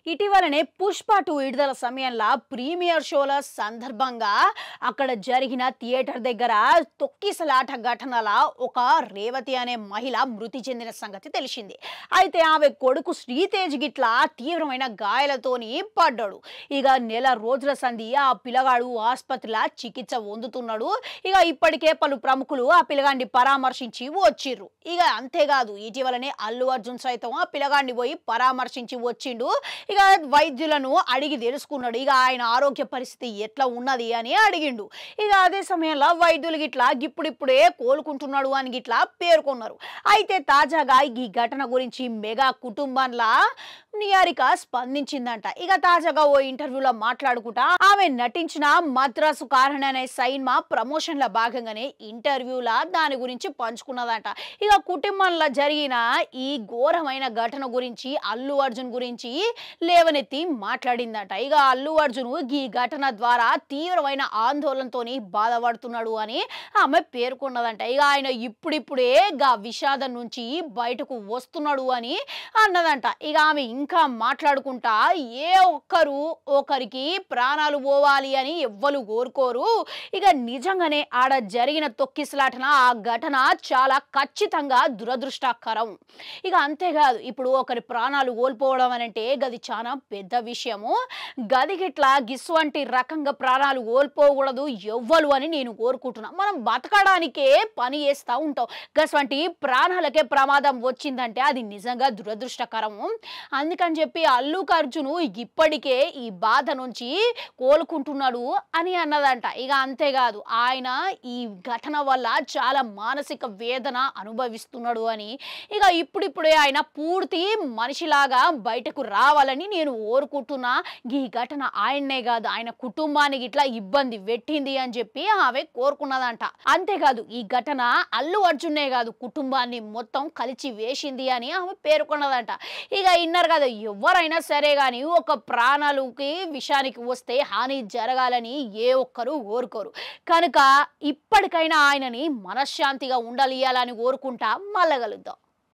ఇటీవలనే పుష్ప 2 విడుదల సమయంలో ప్రీమియర్ షోల సందర్భంగా అక్కడ జరిగిన థియేటర్ దగ్గర తొక్కిసలాట ఘటనల ఒక రేవతి అనే మహిళ మృతి చెందిన సంగతి తెలిసింది. అయితే ఆమె కొడుకు శ్రీతేజ్ గిట్లా తీవ్రమైన గాయాలతోని పడ్డాడు. ఇక నెల రోజుల సంధి ఆ పిల్లగాడు ఆసుపత్రిలో చికిత్స పొందుతున్నాడు. ఇక ఇప్పటికే పలు ప్రముఖులు ఆ పిల్లగాడిని పరామర్శించి వచ్చిర్రు. ఇక అంతేకాదు ఇటీవలనే అల్లు అర్జున్ సైతం ఆ పిల్లగాడిని పోయి పరామర్శించి వచ్చిండు. ఇక వైద్యులను అడిగి తెలుసుకున్నాడు. ఇక ఆయన ఆరోగ్య పరిస్థితి ఎట్లా ఉన్నది అని అడిగిండు. ఇక అదే సమయంలో వైద్యులు గిట్లా ఇప్పుడిప్పుడే కోలుకుంటున్నాడు అని గిట్లా పేర్కొన్నారు. అయితే తాజాగా ఈ ఘటన గురించి మెగా కుటుంబంలా నిహారిక స్పందించిందంట. ఇక తాజాగా ఓ ఇంటర్వ్యూలో మాట్లాడుకుంటా ఆమె నటించిన మద్రాసు కారణి అనే సినిమా ప్రమోషన్ల భాగంగానే ఇంటర్వ్యూలా దాని గురించి పంచుకున్నదంట. ఇక కుటుంబంలో జరిగిన ఈ ఘోరమైన ఘటన గురించి అల్లు అర్జున్ గురించి లేవనెత్తి మాట్లాడిందట. ఇక అల్లు అర్జున్ ఈ ఘటన ద్వారా తీవ్రమైన ఆందోళనతోని బాధపడుతున్నాడు అని ఆమె పేర్కొన్నదంట. ఇక ఆయన ఇప్పుడిప్పుడే గా విషాదం నుంచి బయటకు వస్తున్నాడు అని అన్నదంట. ఇక ఆమె ఇంకా మాట్లాడుకుంటా ఏ ఒక్కరు ఒకరికి ప్రాణాలు పోవాలి అని ఎవ్వరు కోరుకోరు. ఇక నిజంగానే ఆడ జరిగిన తొక్కిసలాటన ఆ ఘటన చాలా ఖచ్చితంగా దురదృష్టకరం. ఇక అంతేకాదు ఇప్పుడు ఒకరి ప్రాణాలు కోల్పోవడం అంటే గది చాలా పెద్ద విషయము. గది గిట్లా గిస్వంటి రకంగా ప్రాణాలు కోల్పోకూడదు ఎవ్వరు అని నేను కోరుకుంటున్నా. మనం బతకడానికే పని చేస్తూ ఉంటాం. గస్వంటి ప్రాణాలకే ప్రమాదం వచ్చిందంటే అది నిజంగా దురదృష్టకరము. అందుకని చెప్పి అల్లు అర్జున్ ఇప్పటికే ఈ బాధ నుంచి కోలుకుంటున్నాడు అని అన్నదంట. ఇక అంతేకాదు ఆయన ఈ ఘటన వల్ల చాలా మానసిక వేదన అనుభవిస్తున్నాడు అని, ఇక ఇప్పుడిప్పుడే ఆయన పూర్తి మనిషిలాగా బయటకు రావాలని నేను కోరుకుంటున్నా. ఈ ఘటన ఆయన్నే కాదు ఆయన కుటుంబానికి ఇట్లా ఇబ్బంది పెట్టింది అని చెప్పి ఆమె కోరుకున్నదంట. అంతేకాదు ఈ ఘటన అల్లు అర్జున్నే కాదు కుటుంబాన్ని మొత్తం కలిసి వేసింది అని ఆమె పేర్కొన్నదంట. ఇక ఇన్నారు కదా ఎవరైనా సరే కానీ ఒక ప్రాణాలకి విషయానికి వస్తే హాని జరగాలని ఏ ఒక్కరు కోరుకోరు. కనుక ఇప్పటికైనా ఆయనని మనశ్శాంతిగా ఉండలియాలని కోరుకుంటా మళ్ళగలుద్దాం.